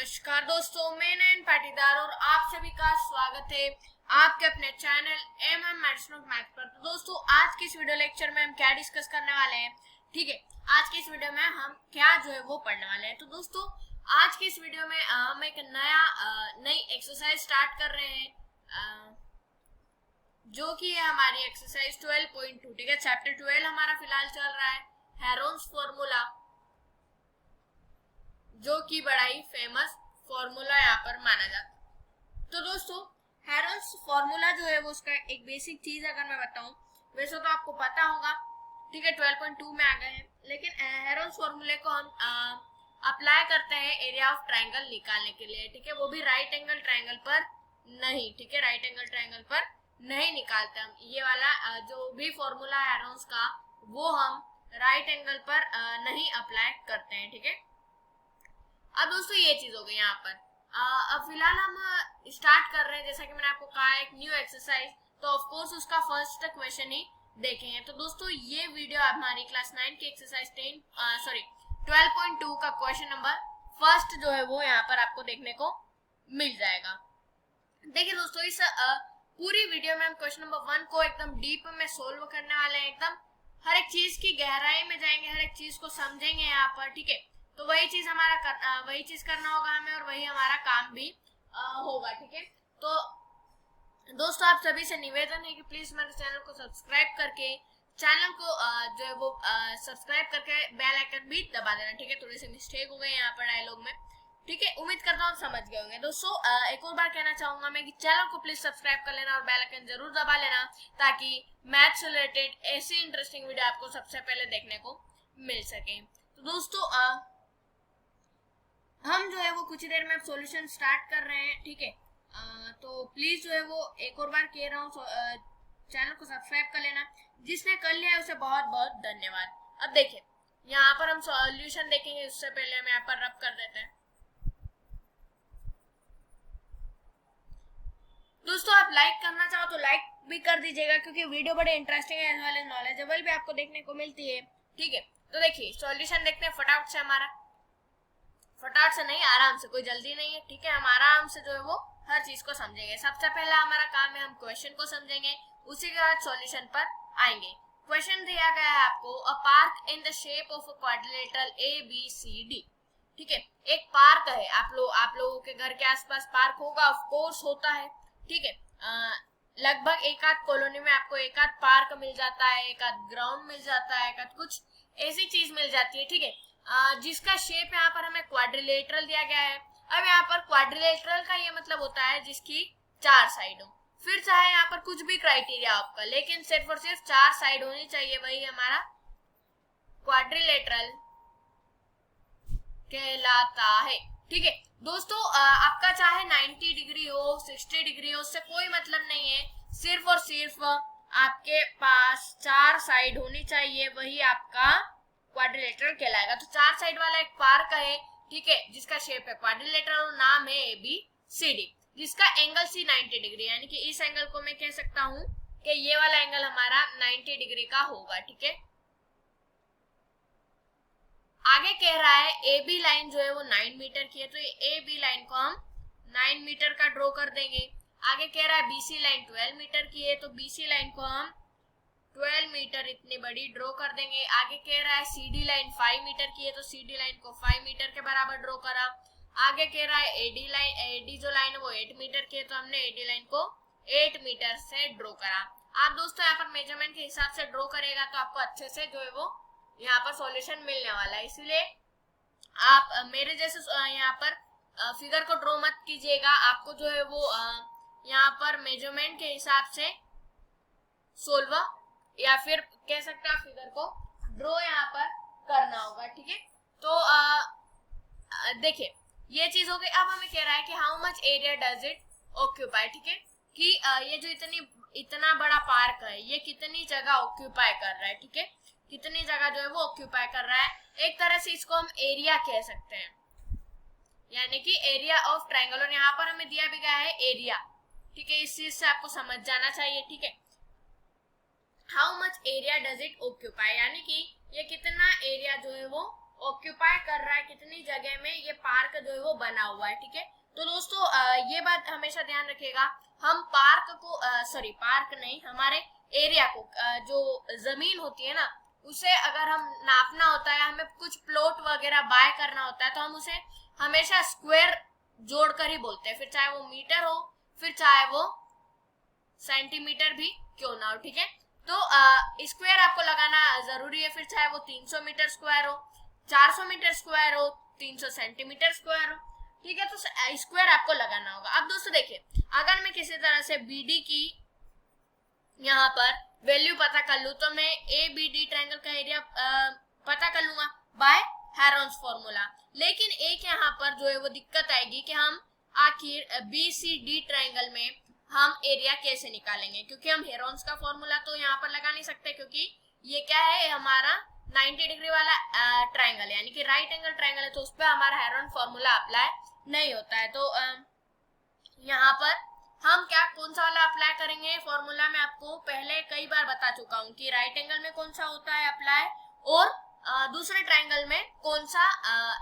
नमस्कार दोस्तों, मैं नयन पाटीदार और आप सभी का स्वागत है आपके अपने channel MM medicine of math पर। तो दोस्तों, आज की इस वीडियो लेक्चर में हम क्या डिस्कस करने वाले हैं, ठीक है। आज की इस वीडियो में हम क्या जो है वो पढ़ने वाले हैं। तो दोस्तों, आज की इस वीडियो में हम एक नई एक्सरसाइज स्टार्ट कर रहे हैं, जो कि है हमारी एक्सरसाइज 12.2, ठीक है। चैप्टर 12 हमारा फिलहाल चल रहा है, हेरोन्स फॉर्मूला, जो कि बड़ा ही फेमस फॉर्मूला यहाँ पर माना जाता है। तो दोस्तों, हेरोन्स फॉर्मूला जो है वो उसका एक बेसिक चीज अगर मैं बताऊं, वैसे तो आपको पता होगा, ठीक है। 12.2 में आ गए हैं, लेकिन हेरोन्स फॉर्मूले को हम अप्लाई करते हैं एरिया ऑफ ट्राइंगल निकालने के लिए, ठीक है। वो भी राइट एंगल ट्राइंगल पर नहीं, ठीक है। राइट एंगल ट्राइंगल पर नहीं निकालते हम। ये वाला जो भी फॉर्मूला है हेरोन्स का, वो हम राइट एंगल पर नहीं अप्लाई करते हैं, ठीक है। अब दोस्तों, ये चीज हो गई यहाँ पर। अब फिलहाल हम स्टार्ट कर रहे हैं, जैसा कि मैंने आपको कहा, एक न्यू एक्सरसाइज। तो ऑफ कोर्स उसका फर्स्ट क्वेश्चन ही देखेंगे। तो दोस्तों, ये वीडियो हमारी क्लास 9 की एक्सरसाइज 12.2 का क्वेश्चन नंबर फर्स्ट जो है वो यहाँ पर आपको देखने को मिल जाएगा। देखिए दोस्तों, इस पूरी वीडियो में हम क्वेश्चन नंबर 1 को एकदम डीप में सोल्व करने वाले हैं। एकदम हर एक चीज की गहराई में जाएंगे, हर एक चीज को समझेंगे यहाँ पर, ठीक है। तो वही चीज करना होगा हमें, और वही हमारा काम भी होगा, ठीक है। तो दोस्तों, आप सभी से निवेदन है कि प्लीज मेरे चैनल को सब्सक्राइब करके चैनल को जो है वो सब्सक्राइब करके बेल आइकन भी दबा देना, ठीक है। थोड़ी सी मिस्टेक हो गई यहाँ पर डायलॉग में, ठीक है। उम्मीद करता हूँ समझ गए होंगे। दोस्तों, एक और बार कहना चाहूंगा मैं कि चैनल को प्लीज सब्सक्राइब कर लेना और बेल आइकन जरूर दबा लेना, ताकि मैथ्स से रिलेटेड ऐसी इंटरेस्टिंग वीडियो आपको सबसे पहले देखने को मिल सके। तो दोस्तों, हम जो है वो कुछ देर में सॉल्यूशन स्टार्ट कर रहे हैं, ठीक है। तो प्लीज जो है वो एक और बार कह रहा हूँ, चैनल को सब्सक्राइब कर लेना। जिसने कर लिया है उसे बहुत बहुत धन्यवाद। अब देखिए, यहाँ पर हम सॉल्यूशन देखेंगे, उससे पहले हम यहाँ पर रब कर देते हैं। दोस्तों, आप लाइक करना चाहो तो लाइक भी कर दीजिएगा, क्योंकि वीडियो बड़े इंटरेस्टिंग है, एज वेल एज नॉलेजेबल भी आपको देखने को मिलती है, ठीक है। तो देखिए, सॉल्यूशन देखते हैं फटाफट से। हमारा फटाफट से नहीं, आराम से, कोई जल्दी नहीं है, ठीक है। हम आराम से जो है वो हर चीज को समझेंगे। सबसे पहला हमारा काम है, हम क्वेश्चन को समझेंगे, उसी के बाद सॉल्यूशन पर आएंगे। क्वेश्चन दिया गया है आपको, a park in the shape of a quadrilateral ABCD, ठीक है। एक पार्क है, आप लोगों के घर के आसपास पार्क होगा, ऑफ कोर्स होता है, ठीक है। लगभग एक आध कॉलोनी में आपको एक आध पार्क मिल जाता है, एक आध ग्राउंड मिल जाता है, एक आध कुछ ऐसी चीज मिल जाती है, ठीक है। जिसका शेप यहाँ पर हमें क्वाड्रिलेटरल दिया गया है। अब यहाँ पर क्वाड्रिलेटरल का ये मतलब होता है जिसकी 4 साइड हो। फिर चाहे यहाँ पर कुछ भी क्राइटेरिया आपका, लेकिन सिर्फ और सिर्फ 4 साइड होनी चाहिए, वही हमारा क्वाड्रिलेटरल कहलाता है, ठीक है। दोस्तों, आपका चाहे 90 डिग्री हो, 60 डिग्री हो, उससे कोई मतलब नहीं है। सिर्फ और सिर्फ आपके पास 4 साइड होनी चाहिए, वही आपका क्वाड्रिलेटरल कहलाएगा। तो 4 साइड वाला एक पार्क है, ठीक है, जिसका शेप है क्वाड्रिलेटरल और नाम है ABCD, जिसका एंगल C 90 डिग्री, यानी कि इस एंगल को मैं कह सकता हूं कि ये वाला एंगल हमारा 90 डिग्री का होगा, ठीक है। आगे कह रहा है AB लाइन जो है वो 9 मीटर की है, तो ये AB लाइन को हम 9 मीटर का ड्रॉ कर देंगे। आगे कह रहा है BC लाइन 12 मीटर की है, तो BC लाइन को हम 12 मीटर इतनी बड़ी ड्रॉ कर देंगे। आगे कह रहा है CD लाइन 5 मीटर की है, तो CD लाइन को 5 मीटर के बराबर ड्रॉ करा। आगे कह रहा है AD जो लाइन है वो 8 मीटर की है, तो हमने AD लाइन को 8 मीटर से ड्रॉ करा। आप दोस्तों यहाँ पर मेजरमेंट के हिसाब से ड्रॉ करेगा तो आपको अच्छे से जो है वो यहाँ पर सॉल्यूशन मिलने वाला है। इसलिए आप मेरे जैसे यहाँ पर फिगर को ड्रॉ मत कीजिएगा, आपको जो है वो यहाँ पर मेजरमेंट के हिसाब से सोल्व, या फिर कह सकते हैं फिगर को ड्रॉ यहाँ पर करना होगा, ठीक है। तो देखिए, ये चीज हो गई। अब हमें कह रहा है कि how much area does it occupy, ठीक है, कि ये जो इतना बड़ा पार्क है, ये कितनी जगह ऑक्यूपाई कर रहा है, ठीक है। कितनी जगह जो है वो ऑक्यूपाई कर रहा है। एक तरह से इसको हम एरिया कह सकते हैं, यानी कि एरिया ऑफ ट्राइंगल। और यहाँ पर हमें दिया भी गया है एरिया, ठीक है। इस चीज से आपको समझ जाना चाहिए, ठीक है। How much area does it occupy, यानी कि ये कितना एरिया जो है वो ऑक्यूपाई कर रहा है, कितनी जगह में ये पार्क जो है वो बना हुआ है, ठीक है। तो दोस्तों ये बात हमेशा ध्यान रखिएगा, हम पार्क को सॉरी पार्क नहीं, हमारे एरिया को जो जमीन होती है ना, उसे अगर हम नापना होता है, हमें कुछ प्लॉट वगैरह बाय करना होता है, तो हम उसे हमेशा स्क्वायर जोड़कर ही बोलते हैं, फिर चाहे वो मीटर हो, फिर चाहे वो सेंटीमीटर भी क्यों ना हो, ठीक है। तो स्क्वायर आपको लगाना जरूरी है, फिर चाहे वो 300 मीटर स्क्वायर हो, 400 मीटर स्क्वायर हो, 300 सेंटीमीटर स्क्वायर हो, ठीक है। तो स्क्वायर आपको लगाना होगा। अब दोस्तों देखिए, अगर मैं किसी तरह से बीडी की यहाँ पर वैल्यू पता कर लूं, तो मैं ए बी डी ट्रायंगल का एरिया पता कर लूंगा बाय हेरोन्स फॉर्मूला। लेकिन एक यहाँ पर जो है वो दिक्कत आएगी कि हम आखिर बी सी डी ट्रायंगल में हम एरिया कैसे निकालेंगे, क्योंकि हम हेरोन्स का फॉर्मूला तो यहाँ पर लगा नहीं सकते, क्योंकि ये क्या है, हमारा 90 डिग्री वाला ट्रायंगल है, यानी कि राइट एंगल ट्रायंगल है, तो उस पर हमारा हेरोन फॉर्मूला अप्लाई नहीं होता है। तो यहाँ पर हम क्या कौन सा वाला अप्लाई करेंगे फॉर्मूला, मैं आपको पहले कई बार बता चुका हूँ कि राइट एंगल में कौन सा होता है अप्लाई, और दूसरे ट्रायंगल में कौन सा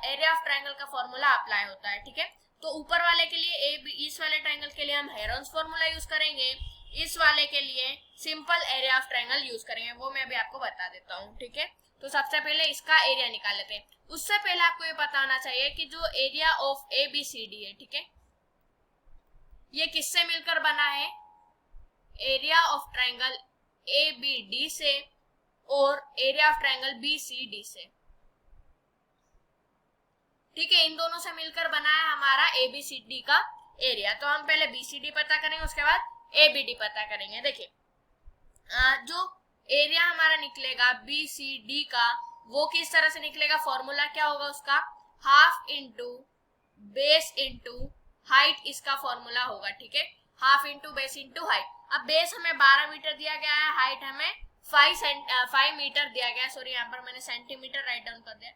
एरिया ऑफ ट्रायंगल का फॉर्मूला अप्लाई होता है, ठीक है। तो ऊपर वाले के लिए इस वाले ट्रायंगल के लिए हम हेरोन्स फॉर्मूला यूज करेंगे, इस वाले के लिए simple area of triangle use करेंगे, वो मैं अभी आपको बता देता हूँ, ठीक है। तो सबसे पहले इसका एरिया निकाल लेते हैं। उससे पहले आपको ये पता होना चाहिए कि जो area of A B C D है, ठीक है, ये किससे मिलकर बना है, area of triangle A B D से और area of triangle B C D से, ठीक है। इन दोनों से मिलकर बना है हमारा ए बी सी डी का एरिया। तो हम पहले बी सी डी पता करेंगे, उसके बाद ए बी डी पता करेंगे। देखिए जो एरिया हमारा निकलेगा बी सी डी का, वो किस तरह से निकलेगा, फॉर्मूला क्या होगा उसका, half into base into height, इसका फॉर्मूला होगा, ठीक है। Half into base into height. अब बेस हमें 12 मीटर दिया गया है, हाइट हमें 5 मीटर दिया गया है, सॉरी यहाँ पर मैंने सेंटीमीटर राइट डाउन कर दिया,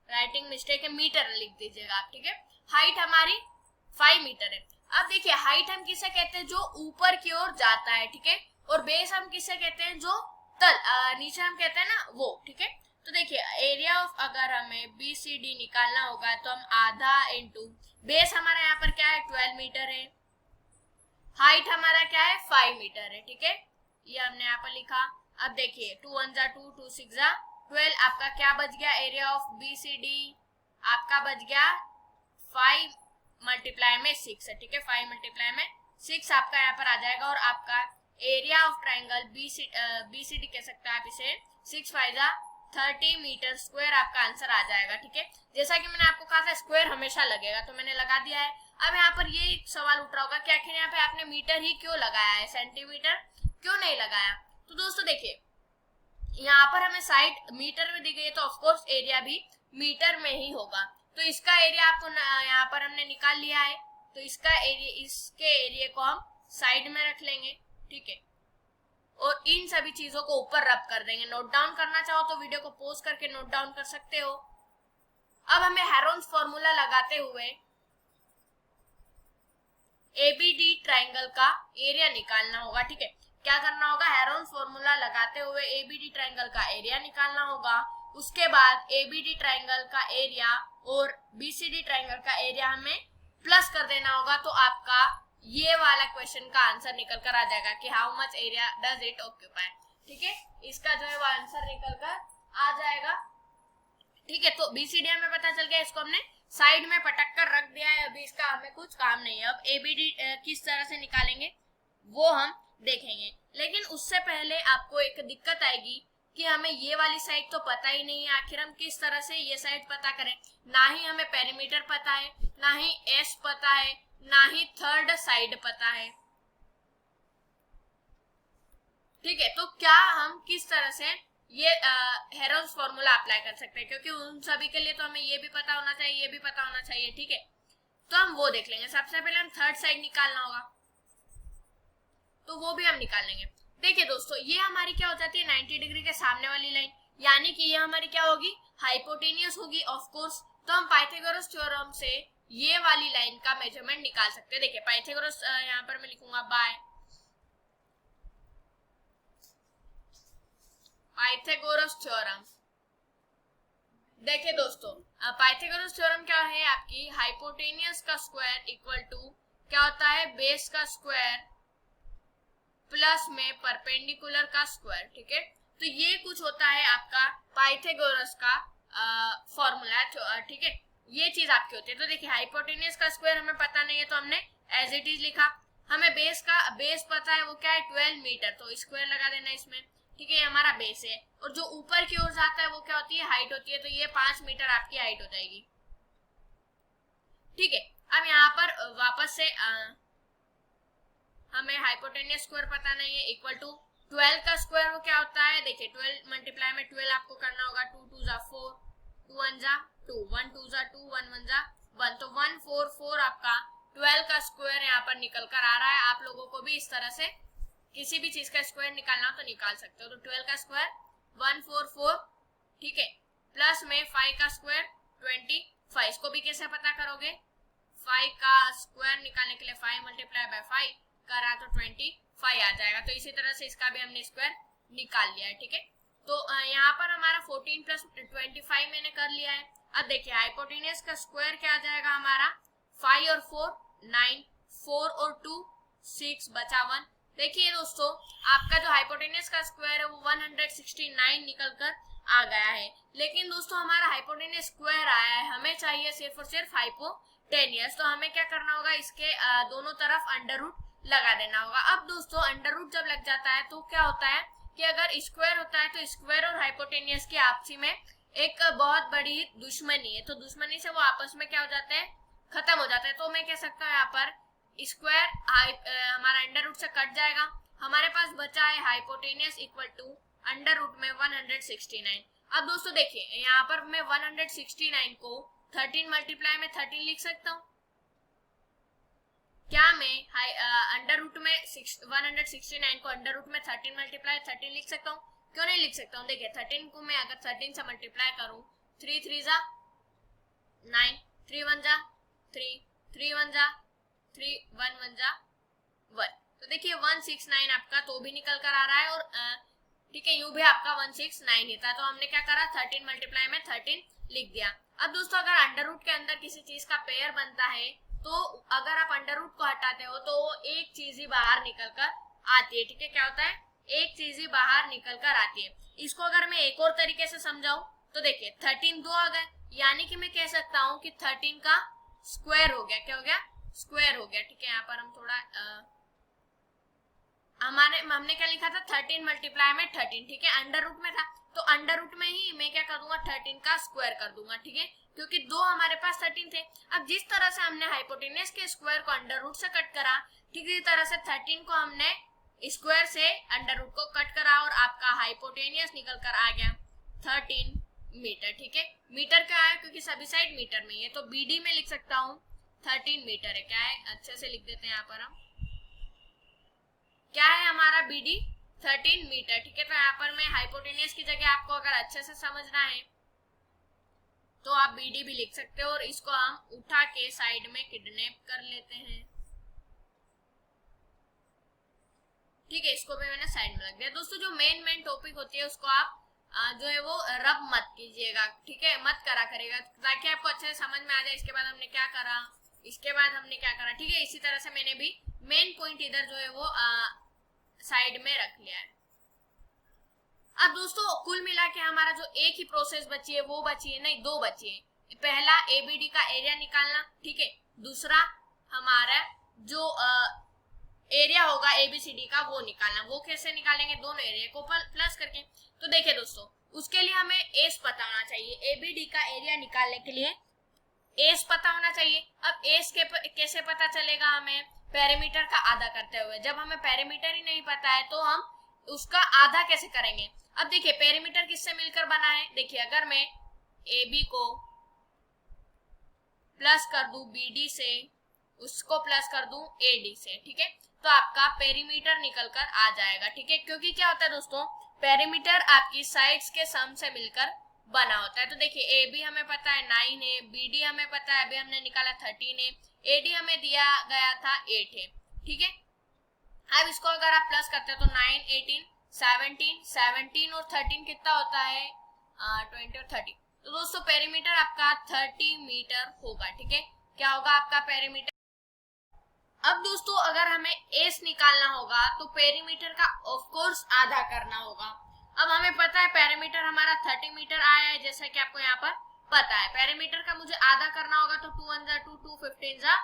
राइटिंग मिस्टेक है, मीटर लिख दीजिएगा आप, ठीक है। हाइट हमारी 5 मीटर है। अब देखिए हाइट हम किसे कहते हैं, जो ऊपर की ओर जाता है, ठीक है, और बेस हम किसे कहते हैं, जो नीचे हम कहते हैं ना, वो, ठीक है। तो देखिए एरिया ऑफ, अगर हमें बी सी डी निकालना होगा, तो हम आधा इंटू बेस हमारा यहाँ पर क्या है 12 मीटर है, हाइट हमारा क्या है 5 मीटर है, ठीक है, ये हमने यहाँ पर लिखा। अब देखिए 2 1 जा 2, 2 6 जा 12, आपका क्या बच गया, area of B C D आपका बच गया 5 मल्टीप्लाई में 6 है, ठीक है, 5 मल्टीप्लाई में 6 आपका यहाँ पर आ जाएगा, और आपका area of triangle B C D कह सकते हैं आप इसे, 6 5 जा 30 मीटर स्क्वायर आपका आंसर आ जाएगा, ठीक है। जैसा कि मैंने आपको कहा था स्क्वायर हमेशा लगेगा, तो मैंने लगा दिया है। अब यहाँ पर ये सवाल उठ रहा होगा कि आखिर यहाँ पे आपने मीटर ही क्यों लगाया है, सेंटीमीटर क्यों नहीं लगाया। तो दोस्तों देखिए यहाँ पर हमें साइड मीटर में दी गई है, तो ऑफकोर्स एरिया भी मीटर में ही होगा। तो इसका एरिया आपको यहाँ पर हमने निकाल लिया है, तो इसका एरिया, इसके एरिया को हम साइड में रख लेंगे, ठीक है, और इन सभी चीजों को ऊपर रब कर देंगे। नोट डाउन करना चाहो तो वीडियो को पॉज करके नोट डाउन कर सकते हो। अब हमें हेरोन्स फॉर्मूला लगाते हुए एबीडी ट्रायंगल का एरिया निकालना होगा, ठीक है। क्या करना होगा, हेरोन्स फॉर्मूला लगाते हुए एबीडी ट्रायंगल का एरिया निकालना होगा। उसके बाद एबीडी ट्रायंगल का एरिया और बीसीडी ट्रायंगल का एरिया हमें प्लस कर देना होगा, तो आपका ये वाला क्वेश्चन का आंसर निकल कर आ जाएगा कि how much area does it occupy, ठीक है। इसका जो है वो आंसर निकल कर आ जाएगा, ठीक है। तो बीसीडी हमें पता चल गया, इसको हमने साइड में पटक कर रख दिया है, अभी इसका हमें कुछ काम नहीं है। अब एबीडी किस तरह से निकालेंगे वो हम देखेंगे, लेकिन उससे पहले आपको एक दिक्कत आएगी कि हमें ये वाली साइड तो पता ही नहीं है, आखिर हम किस तरह से ये साइड पता करें। ना ही हमें पेरीमीटर पता है, ना ही एस पता है, ना ही थर्ड साइड पता है, ठीक है। तो क्या हम किस तरह से ये हेरोन्स फॉर्मूला अप्लाई कर सकते हैं, क्योंकि उन सभी के लिए तो हमें ये भी पता होना चाहिए, ये भी पता होना चाहिए, ठीक है। तो हम वो देख लेंगे। सबसे पहले हम थर्ड साइड निकालना होगा, तो वो भी हम निकाल लेंगे। देखिए दोस्तों, ये हमारी क्या हो जाती है 90 डिग्री के सामने वाली लाइन, यानी कि ये हमारी क्या होगी, हाइपोटेनियस होगी ऑफ कोर्स। तो हम पाइथागोरस थ्योरम से ये वाली लाइन का मेजरमेंट निकाल सकते हैं। देखिए पाइथागोरस, यहाँ पर मैं लिखूंगा बाय पाइथागोरस थ्योरम, देखिए दोस्तों, पाइथागोरस थ्योरम क्या है आपकी, हाइपोटेनियस का स्क्वायर इक्वल टू क्या होता है, बेस का स्क्वायर प्लस में परपेंडिकुलर का स्क्वायर। ठीक है, तो ये कुछ होता है आपका पाइथागोरस का फॉर्मूला। ठीक है, ये चीज आपकी होती है। तो देखिए हाइपोटेनियस का स्क्वायर हमें पता नहीं है तो हमने एज इट इज लिखा। हमें बेस पता है, वो क्या है 12 मीटर, तो स्क्वायर लगा देना इसमें। ठीक है, ये हमारा बेस है, और जो ऊपर की ओर जाता है वो क्या होती है, हाइट होती है। तो ये 5 मीटर आपकी हाइट हो जाएगी। ठीक है, अब यहाँ पर वापस से हमें हाइपोटेनियस स्क्वायर पता नहीं है, इक्वल टू 12 का स्क्वायर वो क्या होता है, देखिए 12 मल्टीप्लाई में 12 आपको करना होगा, 2 2 जा 4, 2 1 जा 2, 1 2 जा 2, 1 1 जा 1, तो 144 आपका 12 का स्क्वायर यहाँ पर निकल कर आ रहा है। आप लोगों को भी इस तरह से किसी भी चीज का स्क्वायर निकालना हो तो निकाल सकते हो। तो 12 का स्क्वायर 144, ठीक है, प्लस में 5 का स्क्वायर 25। इसको भी कैसे पता करोगे, 5 का स्क्वायर निकालने के लिए 5 मल्टीप्लाई बाय 5 करा तो 25 आ जाएगा। तो इसी तरह से इसका भी हमने स्क्वायर निकाल लिया है। ठीक है, तो यहाँ पर हमारा 14 प्लस 25 मैंने कर लिया है। अब देखिए हाइपोटेनियस का स्क्वायर क्या आ जाएगा हमारा, 5 और 4 9, 4 और 2 6 बचा 1। देखिए दोस्तों, आपका जो हाइपोटेनियस का स्क्वायर है वो 169 निकल कर आ गया है। लेकिन दोस्तों हमारा हाइपोटेनियस स्क्वायर आया है, हमें चाहिए सिर्फ और सिर्फ हाइपोटेनियस। तो हमें क्या करना होगा, इसके दोनों तरफ अंडर रूट लगा देना होगा। अब दोस्तों अंडर रूट जब लग जाता है तो क्या होता है कि अगर स्क्वायर होता है तो स्क्वायर और हाइपोटेनियस की आपसी में एक बहुत बड़ी दुश्मनी है। तो दुश्मनी से वो आपस में क्या हो जाते हैं, खत्म हो जाता है। तो मैं कह सकता हूँ यहाँ पर स्क्वायर हमारा अंडर रूट से कट जाएगा, हमारे पास बचा है hypotenuse equal to under root में 169। अब दोस्तों देखिए यहाँ पर मैं 169 को 13 मल्टीप्लाई में 13 लिख सकता हूँ। क्या मैं अंडर रूट में 169 को अंडर रूट में 13 मल्टीप्लाई 13 लिख सकता हूँ? क्यों नहीं लिख सकता हूँ, देखिए 13 को मैं अगर 13 से मल्टीप्लाई करूँ, 3 3 जा 9, 3 1 जा 3, 3 1 जा 3, 1 1 जा 1। तो देखिए 169 आपका तो भी निकल कर आ रहा है, और ठीक है यू भी आपका 169 ही था। तो हमने क्या करा, 13 मल्टीप्लाई में 13 लिख दिया। अब दोस्तों अगर अंडर रूट के अंदर किसी चीज का पेयर बनता है तो अगर आप अंडर रूट को हटाते हो तो एक चीज ही बाहर निकल कर आती है। ठीक है, क्या होता है, एक चीज ही बाहर निकल कर आती है। इसको अगर मैं एक और तरीके से समझाऊं तो देखिए 13 दो आ गए, यानी कि मैं कह सकता हूं कि 13 का स्क्वायर हो गया। क्या हो गया, स्क्वायर हो गया। ठीक है, यहाँ पर हम थोड़ा हमने क्या लिखा था, 13 मल्टीप्लाई में 13। ठीक है, अंडर रूट में था तो अंडर रूट में ही मैं क्या कर दूंगा, 13 का स्क्वायर कर दूंगा। ठीक है, क्योंकि दो हमारे पास 13 थे। अब जिस तरह से हमने हाइपोटेनियस के स्क्वायर को अंडर रूट से कट करा, ठीक इसी तरह से 13 को हमने स्क्वायर से अंडर रूट को कट करा और आपका हाइपोटेनियस निकल कर आ गया 13 मीटर। ठीक है, मीटर क्या है, क्योंकि सभी साइड मीटर में है तो बीडी में लिख सकता हूँ 13 मीटर है। क्या है, अच्छे से लिख देते हैं यहाँ पर हम, क्या है हमारा बीडी 13 मीटर। ठीक है, तो यहाँ पर मैं हाइपोटेनियस की जगह आपको अगर अच्छे से समझना है तो आप बीडी भी लिख सकते हो, और इसको हम उठा के साइड में किडनैप कर लेते हैं। ठीक है, इसको भी मैंने साइड में रख दिया। दोस्तों जो मेन टॉपिक होती है उसको आप जो है वो रब मत कीजिएगा। ठीक है, मत करा करेगा, ताकि आपको अच्छे से समझ में आ जाए इसके बाद हमने क्या करा, इसके बाद हमने क्या करा। ठीक है, इसी तरह से मैंने भी मेन पॉइंट इधर जो है वो साइड में रख लिया है। अब दोस्तों कुल मिला के हमारा जो एक ही प्रोसेस बची है वो बची है, नहीं दो बची है। पहला एबीडी का एरिया निकालना, ठीक है, दूसरा हमारा जो एरिया होगा एबीसीडी का वो निकालना। वो कैसे निकालेंगे, दोनों एरिया को प्लस करके। तो देखिए दोस्तों उसके लिए हमें एस पता होना चाहिए। एबीडी का एरिया निकालने के लिए एस पता होना चाहिए। अब एस कैसे पता चलेगा हमें, पेरीमीटर का आधा करते हुए। जब हमें पेरीमीटर ही नहीं पता है तो हम उसका आधा कैसे करेंगे। अब देखिए पेरीमीटर किससे मिलकर बना है, देखिए अगर मैं AB को प्लस कर दूं BD से, उसको प्लस कर दूं AD से, ठीक है, तो आपका पेरीमीटर निकल कर आ जाएगा। ठीक है, क्योंकि क्या होता है दोस्तों, पेरीमीटर आपकी साइड्स के सम से मिलकर बना होता है। तो देखिए AB हमें पता है 9 है, BD हमें पता है अभी हमने निकाला 13 है, AD हमें दिया गया था 8 है। ठीक है, अब इसको अगर आप प्लस करते हो तो 9 18 17 17 और 13 कितना होता है 20 और 30, तो दोस्तों पेरीमीटर आपका 30 मीटर होगा, ठीक है। क्या होगा आपका पेरीमीटर। अब दोस्तों अगर हमें एस निकालना होगा तो पेरीमीटर का ऑफ कोर्स आधा करना होगा। अब हमें पता है पेरीमीटर हमारा 30 मीटर आया है, जैसा कि आपको यहाँ पर पता है। पेरीमीटर का मुझे आधा करना होगा तो 2 1 2 2 15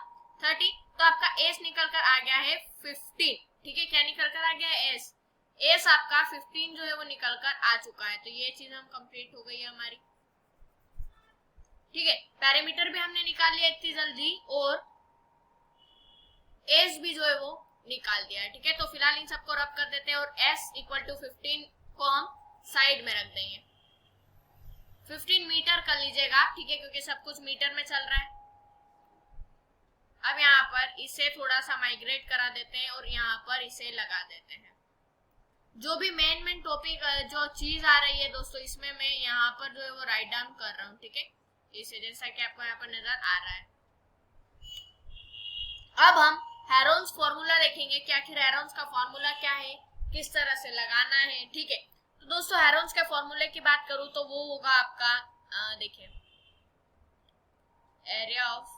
30, तो आपका एस निकल कर आ गया है 15, ठीक है। क्या निकल कर आ गया है एस, एस आपका 15 जो है वो निकल कर आ चुका है। तो ये चीज हम कंप्लीट हो गई है हमारी, ठीक है। पेरीमीटर भी हमने निकाल लिया इतनी जल्दी और एस भी जो है वो निकाल दिया है, ठीक है। तो फिलहाल इन सबको रब कर देते हैं और एस इक्वल टू 15 को हम साइड में रख देंगे। 15 मीटर कर लीजिएगा, ठीक है, क्योंकि सब कुछ मीटर में चल रहा है। अब यहाँ पर इसे थोड़ा सा माइग्रेट करा देते हैं और यहाँ पर इसे लगा देते हैं। जो भी मेन टॉपिक जो चीज आ रही है दोस्तों, इसमें मैं यहाँ पर जो है वो राइट डाउन कर रहा हूँ, ठीक है। इसे जैसा कि आपको यहाँ पर नजर आ रहा है। अब हम हेरोन्स फॉर्मूला देखेंगे कि आखिर हेरोन्स का फॉर्मूला क्या है, किस तरह से लगाना है, ठीक है। तो दोस्तों हेरोन्स के फॉर्मूले की बात करूं तो वो होगा आपका देखिए एरिया ऑफ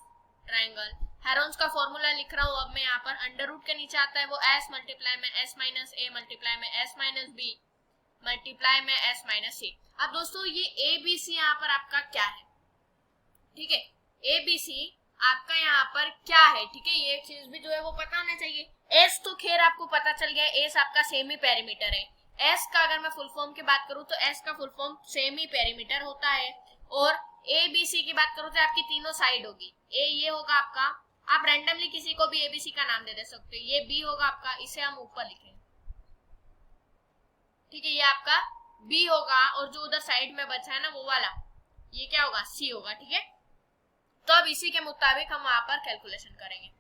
ट्रायंगल। हेरोन्स का फॉर्मूला लिख रहा हूं अब मैं यहाँ पर। अंडर रूट के नीचे आता है वो s मल्टीप्लाई में s माइनस a मल्टीप्लाई में s माइनस b मल्टीप्लाई में s माइनस c। अब दोस्तों ये a b c यहाँ पर आपका क्या है, ठीक है। a b c आपका यहाँ पर क्या है, ठीक है। ये चीज भी जो है वो पता होना चाहिए। एस तो खैर आपको पता चल गया, एस आपका सेमी पेरीमीटर है। एस का अगर मैं फुल फॉर्म की बात करूं तो एस का फुल फॉर्म सेमी पेरीमीटर होता है। और ए बी सी की बात करूं तो आपकी तीनों साइड होगी। ए ये होगा आपका, आप रैंडमली किसी को भी एबीसी का नाम दे सकते हो। ये बी होगा आपका, इसे हम ऊपर लिखेंगे, ठीक है। ये आपका बी होगा और जो उधर साइड में बचा है ना वो वाला, ये क्या होगा, सी होगा, ठीक है। तो अब इसी के मुताबिक हम वहां पर कैलकुलेशन करेंगे।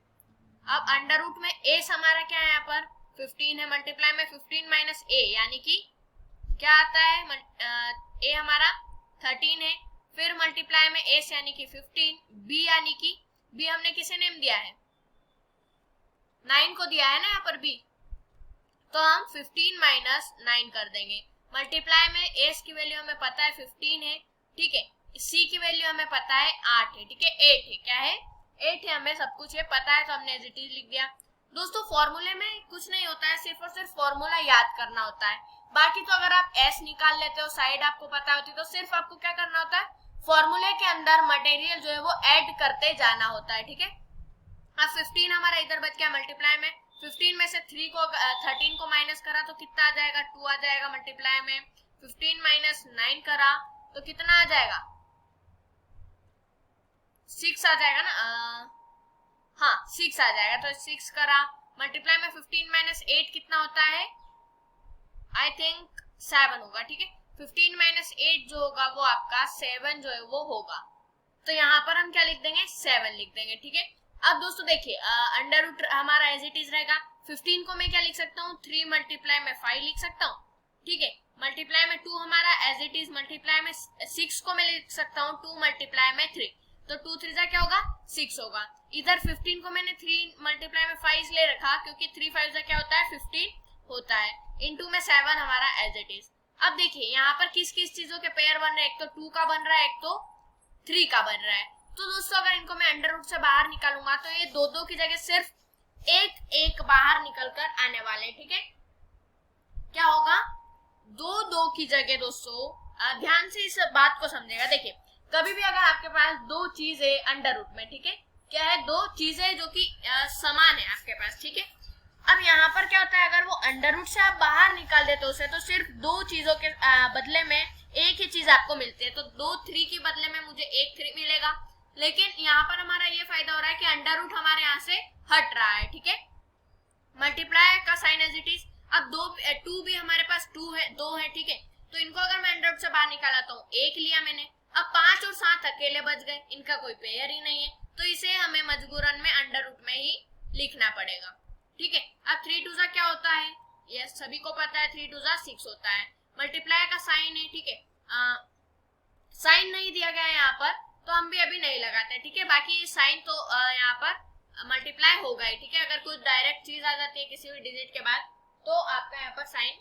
अब अंडर रूट में एस हमारा क्या है यहाँ पर 15 है, मल्टीप्लाई में 15 माइनस ए यानी कि क्या आता है, ए हमारा 13 है, फिर मल्टीप्लाई में एस यानी कि 15, बी यानी कि बी हमने किसे नेम दिया है, 9 को दिया है ना यहाँ पर बी, तो हम 15 माइनस 9 कर देंगे। मल्टीप्लाई में एस की वैल्यू हमें पता है 15 है, ठीक है। सी की वैल्यू हमें पता है 8 है, ठीक है। 8 है, क्या है, 8 है, हमें सब कुछ है पता है, तो हमने एज इट इज लिख दिया। दोस्तों फॉर्मूले में कुछ नहीं होता है, सिर्फ और सिर्फ फॉर्मूला याद करना होता है। बाकी तो अगर आप एस निकाल लेते हो, साइड आपको पता होती तो सिर्फ आपको क्या करना होता है, फॉर्मूले के अंदर मटेरियल जो है वो ऐड करते जाना होता है, ठीक है। अब 15 हमारा इधर बच गया, मल्टीप्लाई में 15 में से 13 को माइनस करा तो कितना आ जाएगा, 2 आ जाएगा। मल्टीप्लाई में 15 माइनस 9 करा तो कितना आ जाएगा, 6 आ जाएगा ना, हाँ 6 आ जाएगा। तो 6 करा, मल्टीप्लाई में 15 माइनस 8 कितना होता है, आई थिंक 7 होगा, ठीक है। 15 माइनस 8 जो होगा वो आपका 7 जो है वो होगा। तो यहाँ पर हम क्या लिख देंगे, 7 लिख देंगे, ठीक है। अब दोस्तों देखिए अंडर रूट हमारा एज इट इज रहेगा। 15 को मैं क्या लिख सकता हूँ, 3 मल्टीप्लाई में 5 लिख सकता हूँ, ठीक है। मल्टीप्लाई में 2 हमारा एज इट इज, मल्टीप्लाई में 6 को मैं लिख सकता हूँ 2 मल्टीप्लाई में 3, तो 2 3 जा क्या होगा 6 होगा। इधर 15 को मैंने 3 मल्टीप्लाई में 5 ले रखा क्योंकि 3 5 जा क्या होता है 15 होता है, इनटू में 7 हमारा एज इट इज। अब देखिए यहाँ पर किस किस चीजों के पेयर बन रहे हैं, एक तो 2 का बन रहा है, एक तो 3 का बन रहा है। तो दोस्तों अगर इनको मैं अंडर रूट से बाहर निकालूंगा तो ये 2 2 की जगह सिर्फ 1 1 बाहर निकल कर आने वाले, ठीक है। क्या होगा, 2 2 की जगह दोस्तों ध्यान से इस बात को समझेगा। देखिए कभी भी अगर आपके पास 2 चीजें अंडर रूट में, ठीक है, क्या है 2 चीजें जो कि समान है आपके पास, ठीक है। अब यहाँ पर क्या होता है, अगर वो अंडर रूट से आप बाहर निकाल देते उसे तो सिर्फ 2 चीजों के बदले में एक ही चीज आपको मिलती है। तो 2 3 के बदले में मुझे 1 3 मिलेगा। लेकिन यहाँ पर हमारा ये फायदा हो रहा है कि अंडर रूट हमारे यहाँ से हट रहा है, ठीक है। मल्टीप्लाई का साइन एज इट इज। अब 2 भी हमारे पास 2 है, ठीक है। तो इनको अगर मैं अंडर रूट से बाहर निकाला तो 1 लिया मैंने। अब 5 और 7 अकेले बच गए, इनका कोई पेयर ही नहीं है, तो इसे हमें मजबूरन में अंडर रूट में ही लिखना पड़ेगा, ठीक है। अब 3 2 जा क्या होता है, ये सभी को पता है, 3 2 जा 6 होता है। मल्टीप्लाई का साइन है, ठीक है। साइन नहीं दिया गया है यहाँ पर तो हम भी अभी नहीं लगाते, ठीक है। बाकी साइन तो यहाँ पर मल्टीप्लाई होगा ही, ठीक है। अगर कोई डायरेक्ट चीज आ जाती है किसी भी डिजिट के बाद तो आपका यहाँ पर साइन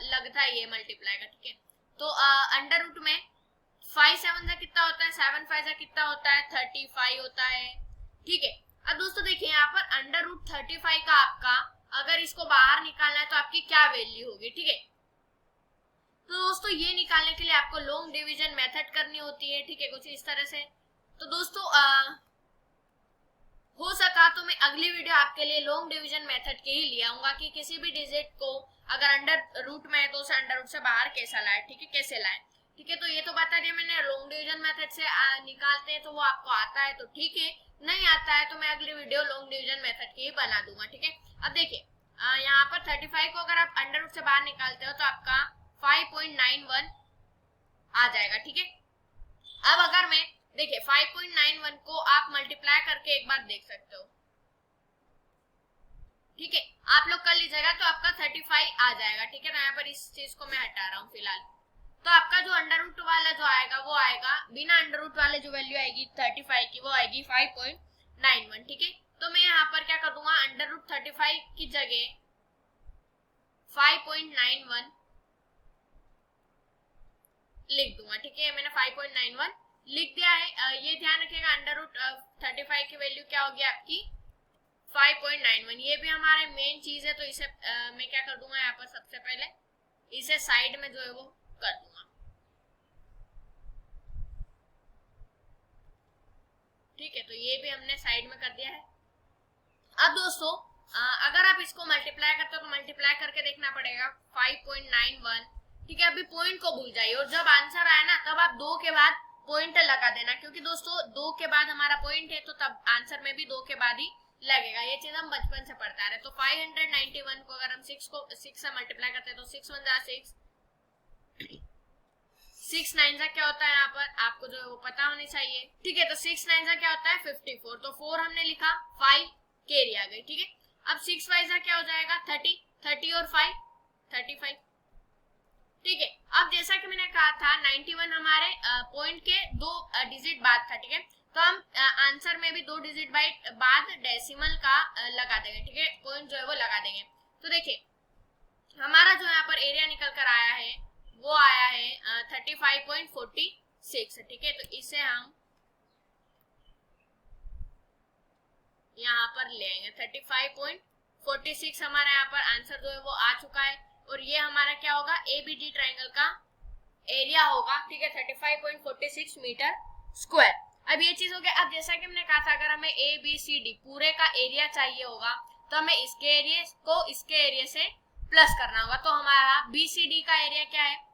लगता ही है मल्टीप्लाई का, ठीक है। तो अंडर रूट में 5 7 से कितना होता है, 7 5 से कितना होता है, 35 होता है। ठीक है, अब दोस्तों देखिए यहाँ पर अंडर रूट 35 का आपका अगर इसको बाहर निकालना है तो आपकी क्या वैल्यू होगी। ठीक है, तो दोस्तों ये निकालने के लिए आपको लॉन्ग डिवीजन मेथड करनी होती है। ठीक है, कुछ इस तरह से। तो दोस्तों हो सका तो मैं अगली वीडियो आपके लिए लॉन्ग डिवीजन मेथड के ही ले आऊंगा कि किसी भी डिजिट को अगर अंडर रूट में है तो उसे अंडर रूट से बाहर कैसा लाए। ठीक है, कैसे लाए। ठीक है, तो ये तो बता दिया मैंने, लॉन्ग डिवीजन मेथड से निकालते हैं तो वो आपको आता है तो ठीक है, नहीं आता है तो मैं अगली वीडियो लॉन्ग डिवीजन मेथड की ही बना दूंगा। ठीक है, अब देखिए यहाँ पर 35 को अगर आप अंडर रूट से बाहर निकालते हो तो आपका 5.91 आ जाएगा। ठीक है, अब अगर मैं देखिए 5.91 को आप मल्टीप्लाई करके एक बार देख सकते हो। ठीक है, आप लोग कर लीजिएगा तो आपका 35 आ जाएगा। ठीक है, तो यहाँ पर इस चीज को मैं हटा रहा हूँ फिलहाल। तो आपका जो अंडर रूट वाला जो आएगा वो आएगा, बिना अंडर रूट वाले जो वैल्यू आएगी 35 की वो आएगी 5.91। ठीक है, तो मैं यहाँ पर क्या कर दूंगा, अंडर रूट 35 की जगह 5.91 लिख दूंगा। ठीक है, मैंने 5.91 लिख दिया है। ये ध्यान रखिएगा अंडर रूट 35 की वैल्यू क्या होगी आपकी 5.91। ये भी हमारे मेन चीज है तो इसे मैं क्या कर दूंगा यहाँ पर सबसे पहले इसे साइड में जो है वो कर दूंगा। ठीक है, तो ये भी हमने साइड में कर दिया है। अब दोस्तों अगर आप इसको मल्टीप्लाई करते हो तो मल्टीप्लाई करके देखना पड़ेगा 5.91। ठीक है, अभी पॉइंट को भूल जाइए और जब आंसर आए ना तब आप 2 के बाद पॉइंट लगा देना, क्योंकि दोस्तों 2 के बाद हमारा पॉइंट है तो तब आंसर में भी 2 के बाद ही लगेगा। ये चीज हम बचपन से पढ़ते आ रहे। तो 591 को अगर हम 6 से मल्टीप्लाई करते हैं तो 6 1 जा 6, 6 9 जा क्या होता है यहाँ पर आपको जो है वो पता होनी चाहिए। ठीक है, तो 6 9 जा क्या होता है 54। तो 4 हमने लिखा, 5 कैरी आ गई। ठीक है, अब 6 5 जा क्या हो जाएगा 30, 30 और 5 35। ठीक है, अब जैसा कि मैंने कहा था 91 हमारे पॉइंट के 2 डिजिट बाद था। ठीक है, तो हम आंसर में भी 2 डिजिट बाद डेसिमल का लगा देंगे। ठीक है, पॉइंट जो है वो लगा देंगे। तो देखिए हमारा जो यहाँ पर एरिया निकल कर आया है वो आया है 35.46। ठीक है, तो इसे हम यहाँ पर ले आएंगे 35.46 हमारा यहाँ पर आंसर जो है वो आ चुका है। और ये हमारा क्या होगा, एबीडी ट्रायंगल का एरिया होगा। ठीक है, 35.46 मीटर स्क्वायर। अब ये चीज हो गया। अब जैसा कि हमने कहा था अगर हमें ए बी सी डी पूरे का एरिया चाहिए होगा तो हमें इसके एरिया को इसके एरिया से प्लस करना होगा। तो हमारा बी सी डी का एरिया क्या है,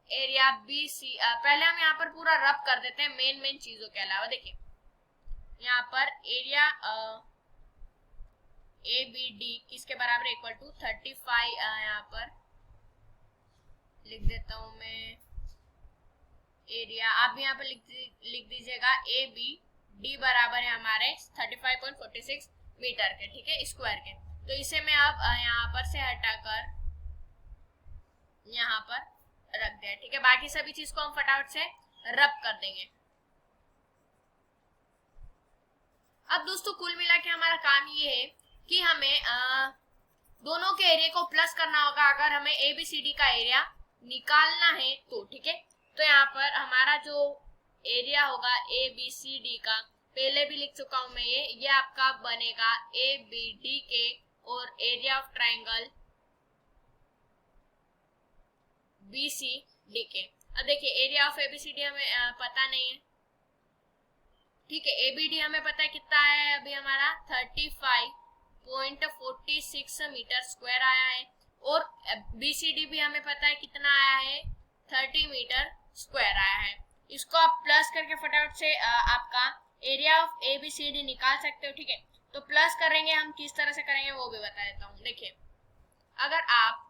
एरिया बी सी, पहले हम यहाँ पर पूरा रब कर देते हैं मेन चीजों के अलावा। देखिए यहाँ पर एरिया ए बी डी किसके बराबर इक्वल टू 35, यहाँ पर लिख देता हूं मैं एरिया, आप यहाँ पर लिख दीजिएगा ए बी डी बराबर है हमारे 35.46 मीटर के। ठीक है, स्क्वायर के। तो इसे मैं अब यहाँ पर से हटाकर यहाँ पर रख दिया। ठीक है, बाकी सभी चीज को हम फटाफट से रब कर देंगे। अब दोस्तों कुल मिला के हमारा काम ये है कि हमें दोनों के एरिया को प्लस करना होगा अगर हमें एबीसीडी का एरिया निकालना है तो। ठीक है, तो यहाँ पर हमारा जो एरिया होगा एबीसीडी का पहले भी लिख चुका हूं मैं, ये आपका बनेगा एबीडी के और एरिया ऑफ ट्रायंगल बीसीडी के। अब देखिए एरिया ऑफ एबीसीडी हमें पता नहीं है। ठीक है, एबीडी हमें पता है कितना है, अभी हमारा 35.46 मीटर स्क्वायर आया है और बीसीडी भी हमें पता है कितना आया है 30 मीटर स्क्वायर आया है। इसको आप प्लस करके फटाफट से आपका एरिया ऑफ एबीसीडी निकाल सकते हो। ठीक है, तो प्लस करेंगे हम किस तरह से करेंगे वो भी बता देता हूँ। देखिए अगर आप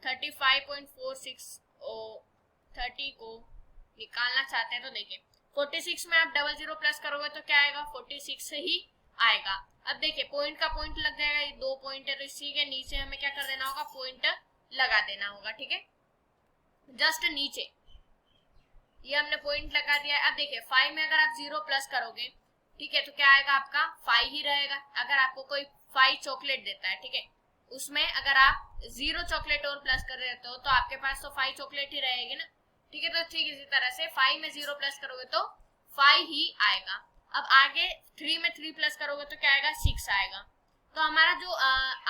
35.46 और 30 को निकालना चाहते हैं तो देखिए 46 में आप 00 प्लस करोगे तो क्या आएगा 46 ही आएगा। अब देखिए पॉइंट का पॉइंट लग जाएगा, ये 2 पॉइंट है तो इसी के नीचे हमें क्या कर देना होगा, पॉइंट लगा देना होगा। ठीक है, जस्ट नीचे ये हमने पॉइंट लगा दिया है। अब देखिए 5 में अगर आप 0 प्लस करोगे ठीक है तो क्या आएगा आपका 5 ही रहेगा। अगर आपको कोई 5 चॉकलेट देता है ठीक है, उसमें अगर आप 0 चॉकलेट और प्लस कर देते हो तो आपके पास तो 5 चॉकलेट ही रहेगी ना। ठीक है। तो ठीक इसी तरह से 5 में 0 प्लस करोगे तो 5 ही आएगा। अब आगे 3 में 3 प्लस करोगे तो क्या आएगा, 6 आएगा। तो हमारा जो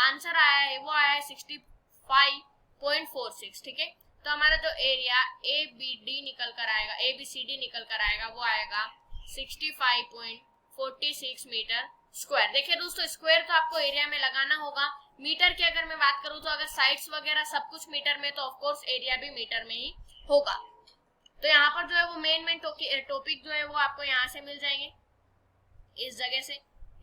आंसर आया है वो आया है 65.46, ठीक है। तो हमारा जो एरिया ABD निकल कर आएगा, ABCD निकल कर आएगा, वो आएगा 65.46 मीटर स्क्वायर। देखिए दोस्तों, स्क्वायर तो आपको एरिया में लगाना होगा। मीटर की अगर मैं बात करूं तो अगर साइड्स वगैरह सब कुछ मीटर में, तो ऑफ कोर्स एरिया भी मीटर में ही होगा। तो यहाँ पर जो है वो मेन टॉपिक जो है वो आपको यहाँ से मिल जाएंगे, इस जगह से,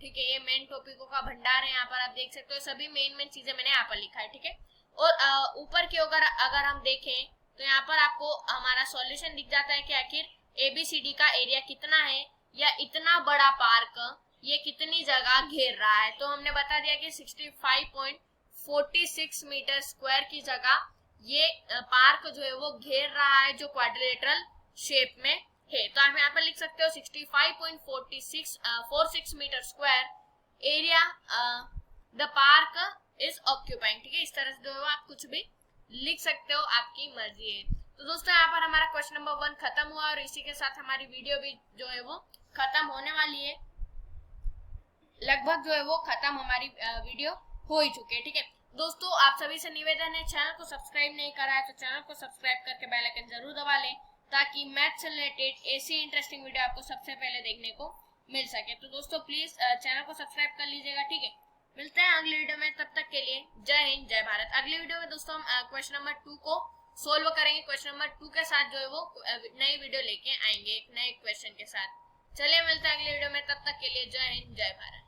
ठीक है। ये मेन टॉपिकों का भंडार है, यहाँ पर आप देख सकते हो सभी मेन चीजें मैंने यहाँ पर लिखा है, ठीक है। और ऊपर की अगर हम देखें तो यहाँ पर आपको हमारा सॉल्यूशन दिख जाता है कि आखिर ABCD का एरिया कितना है, या इतना बड़ा पार्क ये कितनी जगह घेर रहा है। तो हमने बता दिया कि 65.46 मीटर स्क्वायर की जगह ये पार्क जो है वो घेर रहा है, जो क्वाड्रिलेटरल शेप में है। तो आप यहाँ पर लिख सकते हो 65.46 meter square area the park is occupying, ठीक है। इस तरह से जो है आप कुछ भी लिख सकते हो, आपकी मर्जी है। तो दोस्तों यहाँ पर हमारा क्वेश्चन नंबर 1 खत्म हुआ, और इसी के साथ हमारी वीडियो भी जो है वो खत्म होने वाली है। लगभग जो है वो खत्म हमारी वीडियो हो ही चुकी है, ठीक है। दोस्तों आप सभी से निवेदन है, चैनल को सब्सक्राइब नहीं करा है तो चैनल को सब्सक्राइब करके बेल आइकन जरूर दबा लें, ताकि मैथ्स से रिलेटेड ऐसी इंटरेस्टिंग वीडियो आपको सबसे पहले देखने को मिल सके। तो दोस्तों प्लीज चैनल को सब्सक्राइब कर लीजिएगा, ठीक है। मिलते हैं अगली वीडियो में, तब तक के लिए जय हिंद जय भारत। अगली वीडियो में दोस्तों हम क्वेश्चन नंबर 2 को सोल्व करेंगे। क्वेश्चन नंबर 2 के साथ जो है वो नई वीडियो लेके आएंगे, एक नए क्वेश्चन के साथ। चलिए मिलते हैं अगली वीडियो में, तब तक के लिए जय हिंद जय भारत।